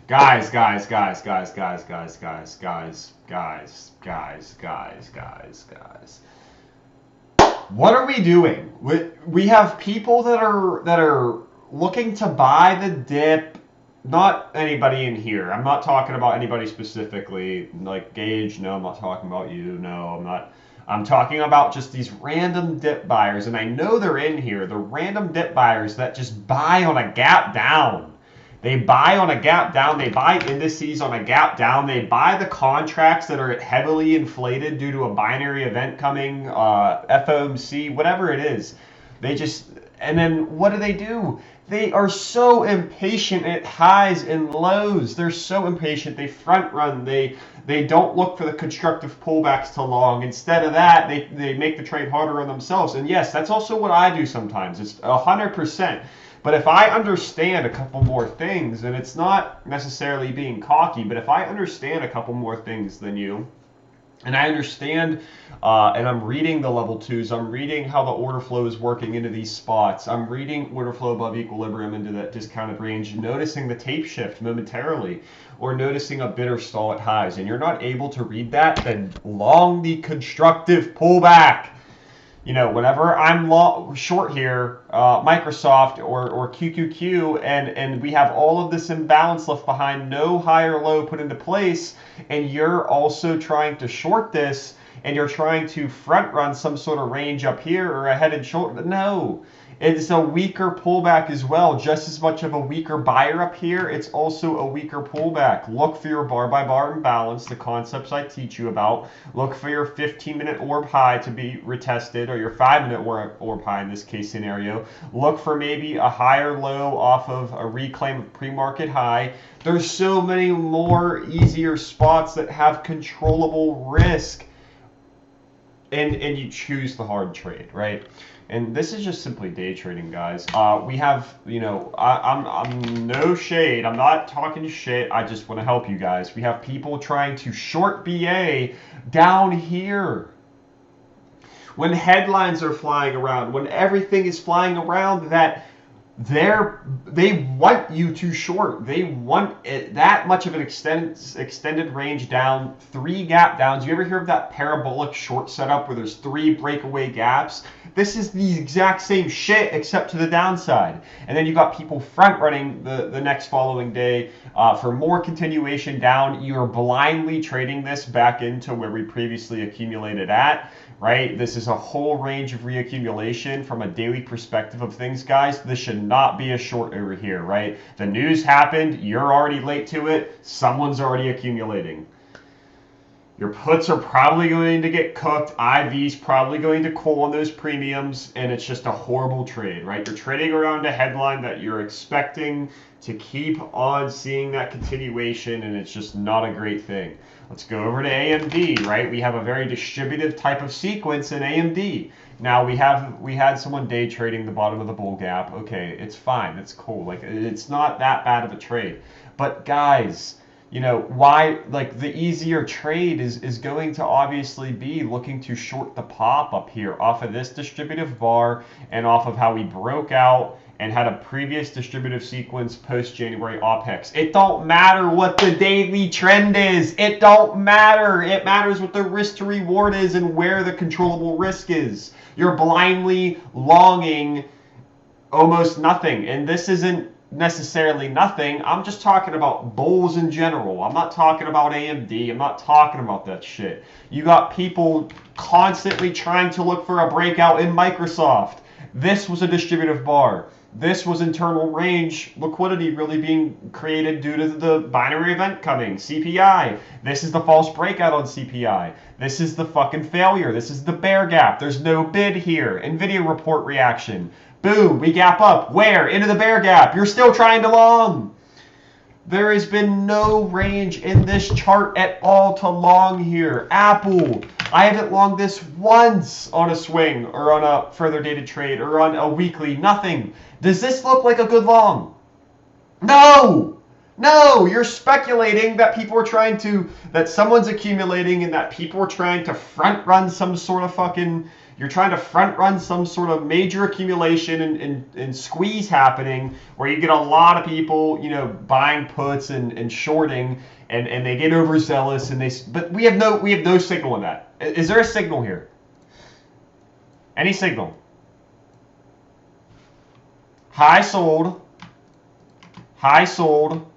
Guys, guys, guys, guys, guys, guys, guys, guys, guys, guys, guys, guys, guys. What are we doing? We have people that are looking to buy the dip. Not anybody in here. I'm not talking about anybody specifically. Like Gage, no, I'm not talking about you. No, I'm not. I'm talking about just these random dip buyers, and I know they're in here. The random dip buyers that just buy on a gap down. They buy on a gap down. They buy indices on a gap down. They buy the contracts that are heavily inflated due to a binary event coming, FOMC, whatever it is. They just, and then what do? They are so impatient at highs and lows. They're so impatient. They front run. They don't look for the constructive pullbacks to long. Instead of that, they make the trade harder on themselves. And yes, that's also what I do sometimes. It's 100%. But if I understand a couple more things, and it's not necessarily being cocky, but if I understand a couple more things than you, and I understand, and I'm reading the level twos, I'm reading how the order flow is working into these spots, I'm reading order flow above equilibrium into that discounted range, noticing the tape shift momentarily, or noticing a bidder stall at highs, and you're not able to read that, then long the constructive pullback. You know, whenever I'm short here, Microsoft or QQQ, and we have all of this imbalance left behind, no higher low put into place, and you're also trying to short this, and you're trying to front run some sort of range up here or a head and shoulder. No, it's a weaker pullback as well. Just as much of a weaker buyer up here, it's also a weaker pullback. Look for your bar by bar imbalance, the concepts I teach you about. Look for your 15-minute orb high to be retested, or your 5-minute orb high in this case scenario. Look for maybe a higher low off of a reclaim of pre-market high. There's so many more easier spots that have controllable risk. And you choose the hard trade, right? And this is just simply day trading, guys. We have, you know, I'm no shade. I'm not talking shit. I just want to help you guys. We have people trying to short BA down here. When headlines are flying around, when everything is flying around, that they want you to short. They want it, that much of an extended range down, 3 gap downs. You ever hear of that parabolic short setup where there's 3 breakaway gaps? This is the exact same shit except to the downside. And then you got people front running the next following day for more continuation down. You're blindly trading this back into where we previously accumulated at. Right? This is a whole range of reaccumulation from a daily perspective of things, guys. This should not be a short over here, right? The news happened. You're already late to it. Someone's already accumulating. Your puts are probably going to get cooked. IV's probably going to call on those premiums, and it's just a horrible trade, right? You're trading around a headline that you're expecting to keep on seeing that continuation, and it's just not a great thing. Let's go over to AMD, right? We have a very distributive type of sequence in AMD. Now we had someone day trading the bottom of the bull gap. Okay, it's fine. It's cool. Like, it's not that bad of a trade. But guys, you know, why, like, the easier trade is going to obviously be looking to short the pop up here off of this distributive bar and off of how we broke out and had a previous distributive sequence post-January OPEX. It don't matter what the daily trend is. It don't matter. It matters what the risk to reward is and where the controllable risk is. You're blindly longing almost nothing. And this isn't necessarily nothing. I'm just talking about bulls in general. I'm not talking about AMD. I'm not talking about that shit. You got people constantly trying to look for a breakout in Microsoft. This was a distributive bar. This was internal range liquidity really being created due to the binary event coming, CPI. This is the false breakout on CPI. This is the fucking failure. This is the bear gap. There's no bid here. NVIDIA report reaction. Boom, we gap up. Where? Into the bear gap. You're still trying to long. There has been no range in this chart at all to long here. Apple, I haven't longed this once on a swing or on a further dated trade or on a weekly, nothing. Does this look like a good long? No! No, you're speculating that people are trying to, that someone's accumulating and that people are trying to front run some sort of fucking, You're trying to front run some sort of major accumulation and squeeze happening where you get a lot of people, you know, buying puts and shorting, and they get overzealous but we have no signal in that. Is there a signal here? Any signal? High sold, high sold,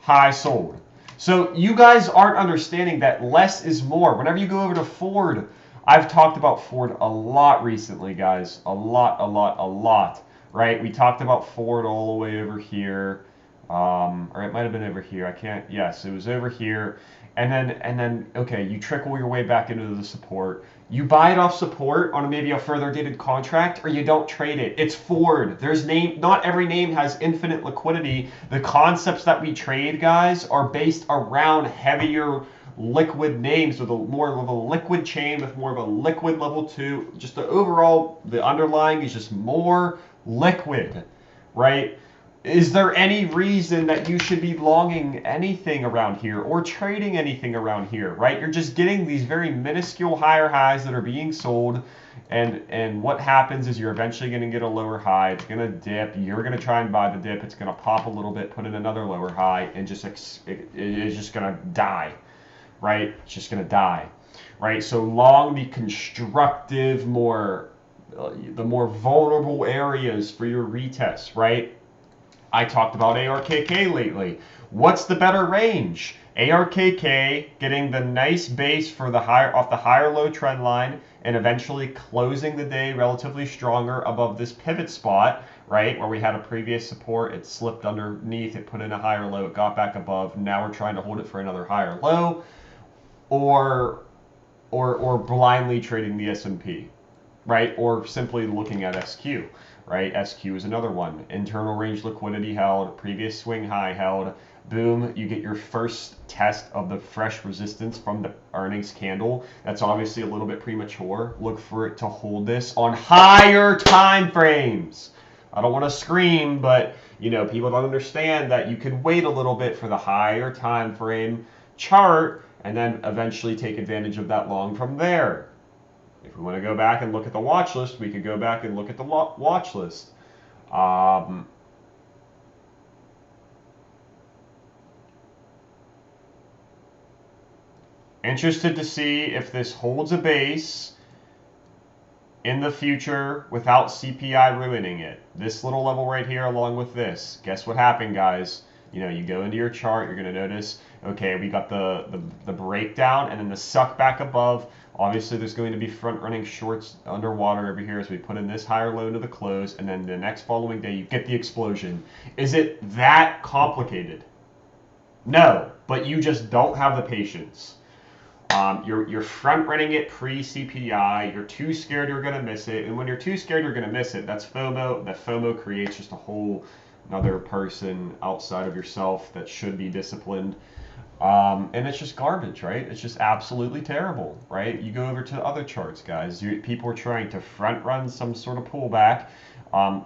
high sold. So you guys aren't understanding that less is more. Whenever you go over to Ford, I've talked about Ford a lot recently, guys. A lot, right? We talked about Ford all the way over here. Or it might have been over here. I can't, yes, it was over here. And then, okay, you trickle your way back into the support. You buy it off support on maybe a further dated contract, or you don't trade it. It's Ford. Not every name has infinite liquidity. The concepts that we trade, guys, are based around heavier liquid names with more of a liquid chain, with more of a liquid level 2. Just the underlying is just more liquid, right? Is there any reason that you should be longing anything around here or trading anything around here, right? You're just getting these very minuscule higher highs that are being sold, and what happens is you're eventually going to get a lower high. It's going to dip. You're going to try and buy the dip. It's going to pop a little bit, put in another lower high, and it's just going to die, right? It's just going to die, right? So long the constructive, the more vulnerable areas for your retest, right? I talked about ARKK lately. What's the better range? ARKK getting the nice base for off the higher low trend line and eventually closing the day relatively stronger above this pivot spot, right, where we had a previous support. It slipped underneath, it put in a higher low, it got back above. Now we're trying to hold it for another higher low, or blindly trading the S&P, right, or simply looking at SQ. Right, SQ is another one. Internal range liquidity held, previous swing high held. Boom, you get your first test of the fresh resistance from the earnings candle. That's obviously a little bit premature. Look for it to hold this on higher time frames. I don't want to scream, but you know, people don't understand that you can wait a little bit for the higher time frame chart and then eventually take advantage of that long from there. If we want to go back and look at the watch list, we could go back and look at the watch list. Interested to see if this holds a base in the future without CPI ruining it. This little level right here along with this. Guess what happened, guys? You know, you go into your chart, you're going to notice, okay, we got the breakdown and then the suck back above. Obviously, there's going to be front-running shorts underwater over here as we put in this higher low to the close, and then the next following day, you get the explosion. Is it that complicated? No, but you just don't have the patience. You're front-running it pre-CPI. You're too scared you're going to miss it. And when you're too scared you're going to miss it, that's FOMO. That FOMO creates just a whole another person outside of yourself that should be disciplined. And it's just garbage, right? It's just absolutely terrible, right? You go over to other charts, guys. People are trying to front run some sort of pullback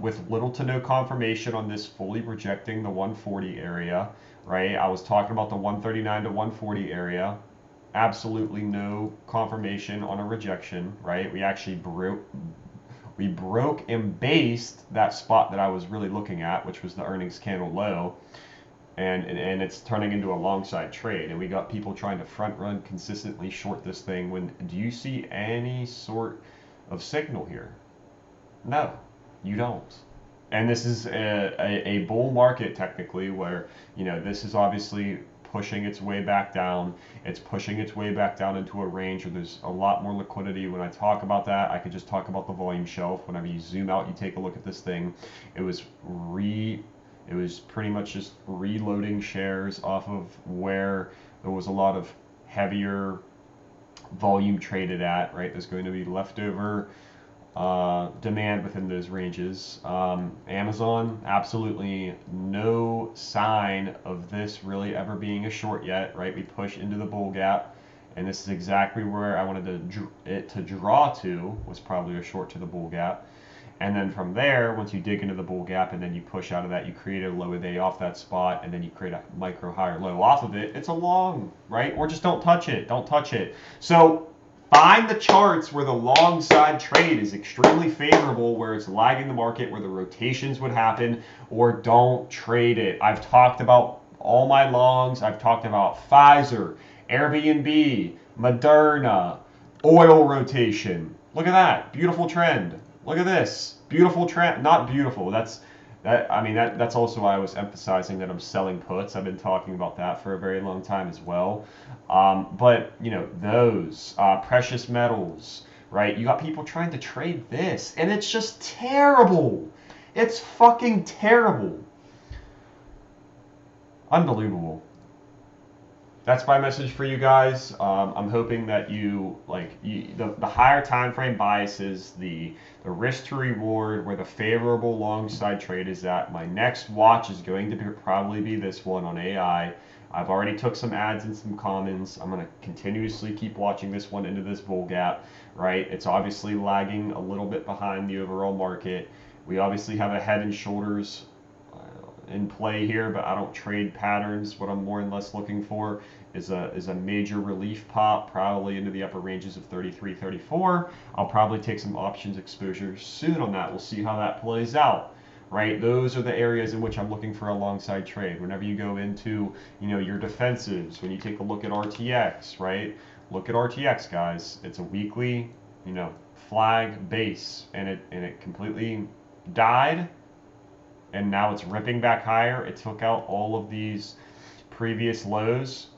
with little to no confirmation on this fully rejecting the 140 area, right? I was talking about the 139 to 140 area. Absolutely no confirmation on a rejection, right? We actually broke and based that spot that I was really looking at, which was the earnings candle low. And it's turning into a long side trade, and we got people trying to front run consistently short this thing. Do you see any sort of signal here? No, you don't. And this is a bull market technically, where you know this is obviously pushing its way back down. It's pushing its way back down into a range where there's a lot more liquidity. When I talk about that, I could just talk about the volume shelf. Whenever you zoom out, you take a look at this thing. It was pretty much just reloading shares off of where there was a lot of heavier volume traded at, right? There's going to be leftover demand within those ranges. Amazon, absolutely no sign of this really ever being a short yet, right? We push into the bull gap, and this is exactly where I wanted it to draw to, was probably a short to the bull gap. And then from there, once you dig into the bull gap and then you push out of that, you create a low day off that spot, and then you create a micro higher low off of it. It's a long, right? Or just don't touch it. Don't touch it. So Find the charts where the long side trade is extremely favorable, where it's lagging the market, where the rotations would happen, or don't trade it. I've talked about all my longs. I've talked about Pfizer, Airbnb, Moderna, oil rotation. Look at that. Beautiful trend. Look at this. Beautiful trend. Not beautiful. That's also why I was emphasizing that I'm selling puts. I've been talking about that for a very long time as well. But those precious metals, right? You got people trying to trade this, and it's just terrible. It's fucking terrible. Unbelievable. That's my message for you guys. I'm hoping that the higher time frame biases, the risk to reward, where the favorable long side trade is at. My next watch is going to probably be this one on AI. I've already took some ads and some commons. I'm going to continuously keep watching this one into this bull gap, right? It's obviously lagging a little bit behind the overall market. We obviously have a head and shoulders in play here, but I don't trade patterns. What I'm more and less looking for is a major relief pop, probably into the upper ranges of 33, 34. I'll probably take some options exposure soon on that. We'll see how that plays out, right? Those are the areas in which I'm looking for a long side trade. Whenever you go into, your defensives, when you take a look at RTX, right? Look at RTX, guys. It's a weekly, flag base, and it completely died, and now it's ripping back higher. It took out all of these previous lows,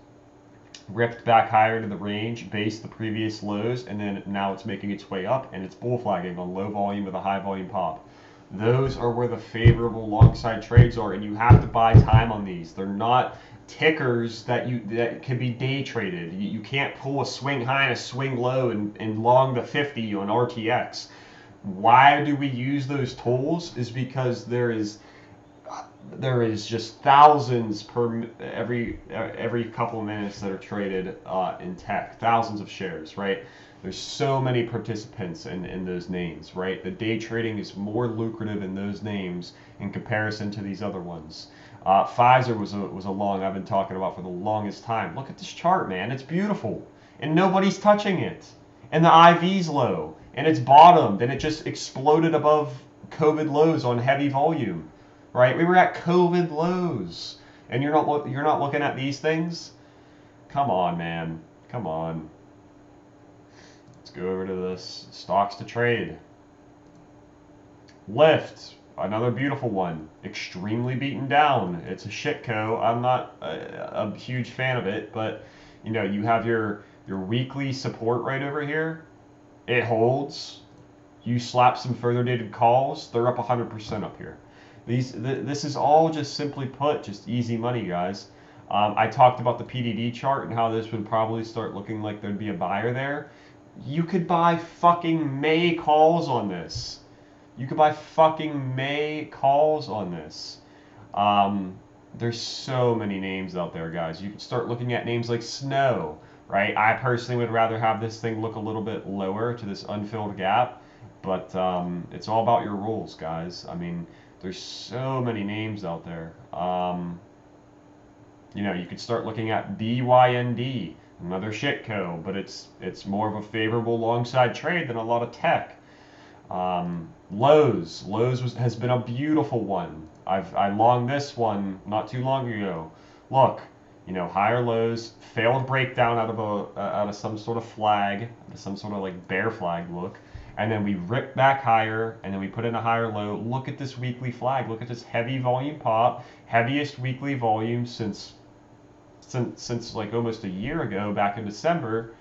ripped back higher to the range, based the previous lows, and then now it's making its way up, and it's bull flagging on low volume with a high volume pop. Those are where the favorable long side trades are, and you have to buy time on these. They're not tickers that can be day traded. You can't pull a swing high and a swing low and long the 50 on RTX. Why do we use those tools? Is because there is just thousands per every couple of minutes that are traded in tech, thousands of shares, right? There's so many participants in those names, right? The day trading is more lucrative in those names in comparison to these other ones. Pfizer was a long I've been talking about for the longest time. Look at this chart, man. It's beautiful, and nobody's touching it. And the IV's low, and it's bottomed, and it just exploded above COVID lows on heavy volume. Right? We were at COVID lows, and you're not looking at these things. Come on, man. Come on. Let's go over to this stocks to trade. Lyft, another beautiful one. Extremely beaten down. It's a shitco. I'm not a huge fan of it, but you have your weekly support right over here. It holds. You slap some further dated calls. They're up 100% up here. This is all just simply put, just easy money, guys. I talked about the PDD chart and how this would probably start looking like there'd be a buyer there. You could buy fucking May calls on this. You could buy fucking May calls on this. There's so many names out there, guys. You could start looking at names like Snow, right? I personally would rather have this thing look a little bit lower to this unfilled gap, but it's all about your rules, guys. I mean, there's so many names out there. You could start looking at BYND, another shitco, but it's more of a favorable long side trade than a lot of tech. Lowe's has been a beautiful one. I longed this one not too long ago. Look, higher lows, failed breakdown out of some sort of flag, some sort of like bear flag look. And then we rip back higher, and then we put in a higher low. Look at this weekly flag. Look at this heavy volume pop, heaviest weekly volume since like almost a year ago, back in December.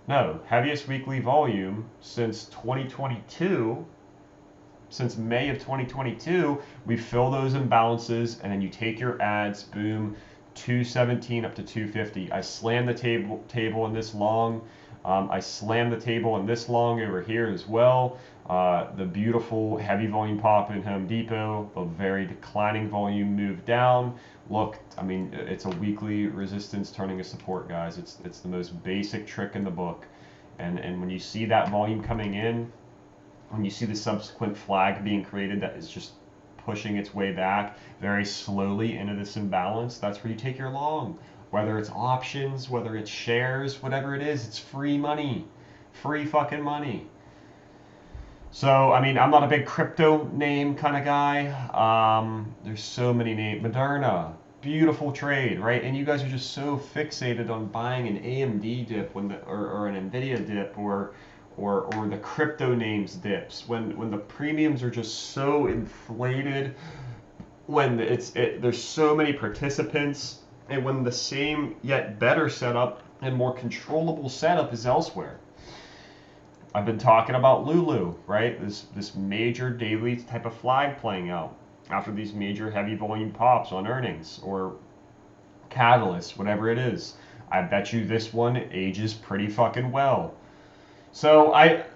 No, heaviest weekly volume since 2022. Since May of 2022, we fill those imbalances, and then you take your ads, boom, 217 up to 250. I slammed the table in this long. I slammed the table in this long over here as well. The beautiful heavy volume pop in Home Depot, a very declining volume move down. Look, I mean, it's a weekly resistance turning a support, guys. It's the most basic trick in the book. And when you see that volume coming in, when you see the subsequent flag being created that is just pushing its way back very slowly into this imbalance, that's where you take your long. Whether it's options, whether it's shares, whatever it is, it's free money. Free fucking money. So, I mean, I'm not a big crypto name kind of guy. There's so many names. Moderna, beautiful trade, right? And you guys are just so fixated on buying an AMD dip or an Nvidia dip or the crypto names dips when the premiums are just so inflated, when there's so many participants, and when the same yet better setup and more controllable setup is elsewhere. I've been talking about Lulu, right? This major daily type of flag playing out after these major heavy volume pops on earnings or catalysts, whatever it is. I bet you this one ages pretty fucking well. So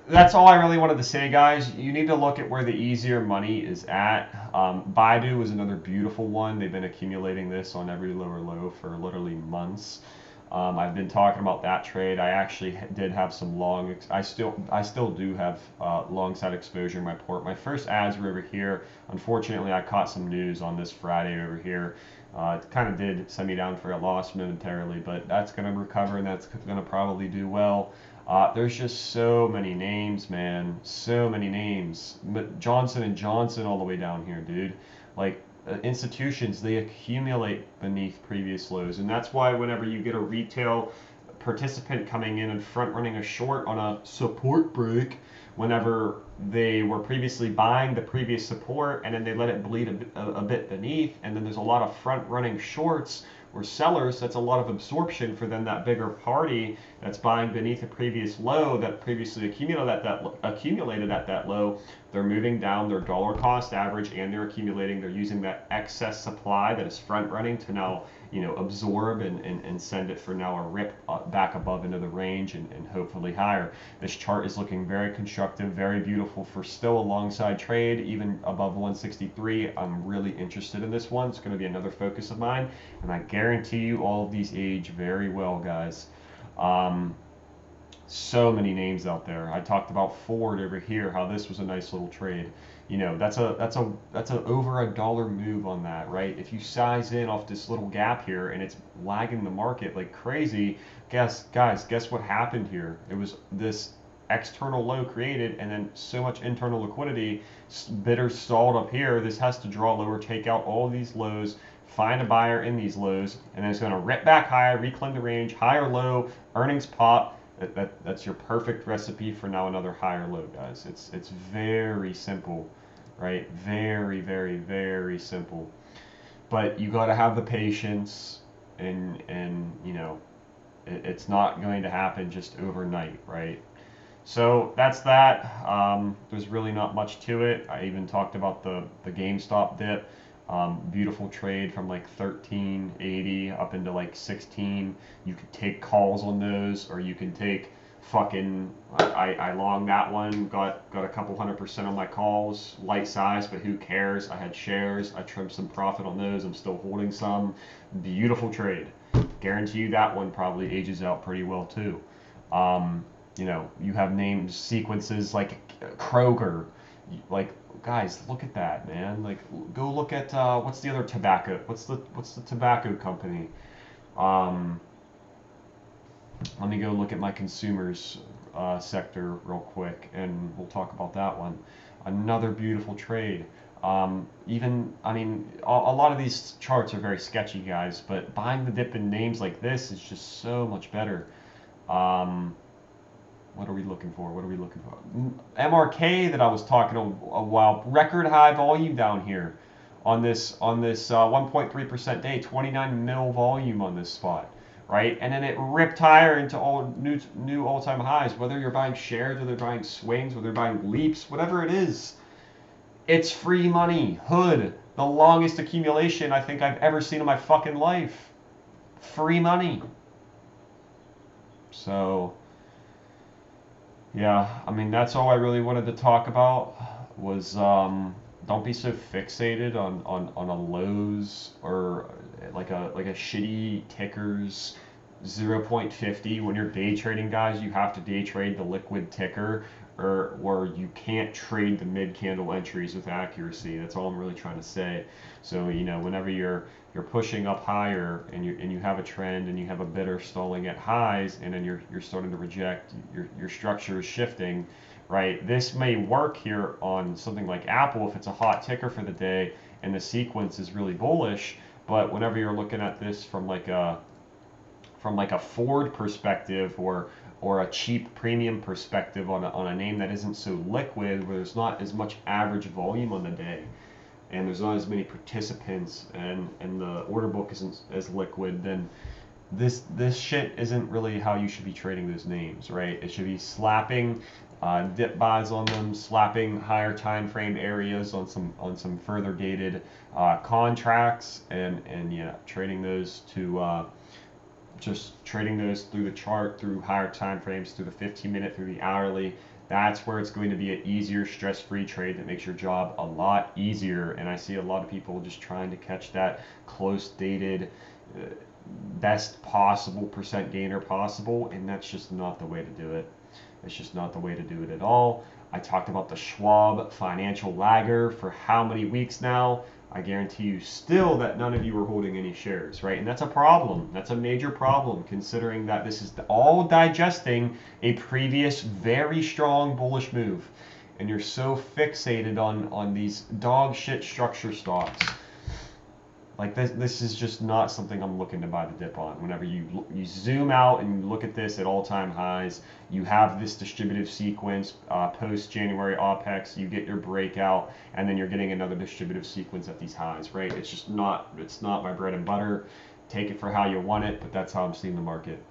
that's all I really wanted to say, guys. You need to look at where the easier money is at. Baidu is another beautiful one. They've been accumulating this on every lower low for literally months. I've been talking about that trade. I actually did have some long. I still do have long side exposure in my port. My first ads were over here. Unfortunately, I caught some news on this Friday over here. It kind of did send me down for a loss momentarily, but that's going to recover and that's going to probably do well. There's just so many names, man. So many names. Johnson & Johnson all the way down here, dude. Like, institutions, they accumulate beneath previous lows. And that's why whenever you get a retail participant coming in and front running a short on a support break, whenever they were previously buying the previous support and then they let it bleed a bit beneath, and then there's a lot of front running shorts or sellers, that's a lot of absorption for then that bigger party that's buying beneath a previous low that previously accumulated at that low. They're moving down their dollar cost average and they're accumulating. They're using that excess supply that is front running to now, absorb and send it for now a rip back above into the range and hopefully higher. This chart is looking very constructive, very beautiful for still a long side trade, even above 163. I'm really interested in this one. It's going to be another focus of mine, and I guarantee you all of these age very well, guys. So many names out there. I talked about Ford over here, how this was a nice little trade. That's a over $1 move on that, right? If you size in off this little gap here and it's lagging the market like crazy, guess what happened here? It was this external low created and then so much internal liquidity, bidders stalled up here. This has to draw lower, take out all these lows, find a buyer in these lows, and then it's going to rip back higher, reclaim the range, higher low, earnings pop. That's your perfect recipe for now another higher low, guys. It's very simple, right? Very, very, very simple. But you got to have the patience, and it's not going to happen just overnight, right? So that's that. There's really not much to it. I even talked about the GameStop dip. Beautiful trade from like 13.80 up into like 16. You could take calls on those, or you can take fucking. I long that one. Got a couple 100% on my calls. Light size, but who cares? I had shares. I trimmed some profit on those. I'm still holding some. Beautiful trade. Guarantee you that one probably ages out pretty well too. You have names sequences like Kroger, like. Guys, look at that, man. Like, go look at what's the other tobacco? What's the tobacco company? Let me go look at my consumers sector real quick, and we'll talk about that one. Another beautiful trade. A lot of these charts are very sketchy, guys, but buying the dip in names like this is just so much better. What are we looking for? MRK that I was talking a while. Record high volume down here on this 1.3% day, 29 mil volume on this spot, right? And then it ripped higher into all new all-time highs. Whether you're buying shares, whether you're buying swings, whether you're buying leaps, whatever it is, it's free money. Hood, the longest accumulation I think I've ever seen in my fucking life. Free money. So. Yeah, that's all I really wanted to talk about was don't be so fixated on a lows or like a shitty tickers 0.50. When you're day trading, guys, you have to day trade the liquid ticker. or you can't trade the mid candle entries with accuracy. That's all I'm really trying to say. So whenever you're pushing up higher and you have a trend and you have a bidder stalling at highs and then you're starting to reject, your structure is shifting, right? This may work here on something like Apple if it's a hot ticker for the day and the sequence is really bullish. But whenever you're looking at this from like a Ford perspective or a cheap premium perspective on a name that isn't so liquid, where there's not as much average volume on the day, and there's not as many participants, and the order book isn't as liquid, then this shit isn't really how you should be trading those names, right? It should be slapping dip buys on them, slapping higher time frame areas on some further dated contracts, and yeah, trading those to just trading those through the chart, through higher time frames, through the 15-minute, through the hourly. That's where it's going to be an easier, stress-free trade that makes your job a lot easier. And I see a lot of people just trying to catch that close dated, best possible percent gainer possible, and that's just not the way to do it. It's just not the way to do it at all. I talked about the Schwab financial lagger for how many weeks now? I guarantee you still that none of you are holding any shares, right? And that's a problem. That's a major problem, considering that this is all digesting a previous very strong bullish move. And you're so fixated on these dog shit structure stocks. Like this is just not something I'm looking to buy the dip on. Whenever you zoom out and you look at this at all-time highs, you have this distributive sequence post January OPEX, you get your breakout, and then you're getting another distributive sequence at these highs, right? It's not my bread and butter. Take it for how you want it, but that's how I'm seeing the market.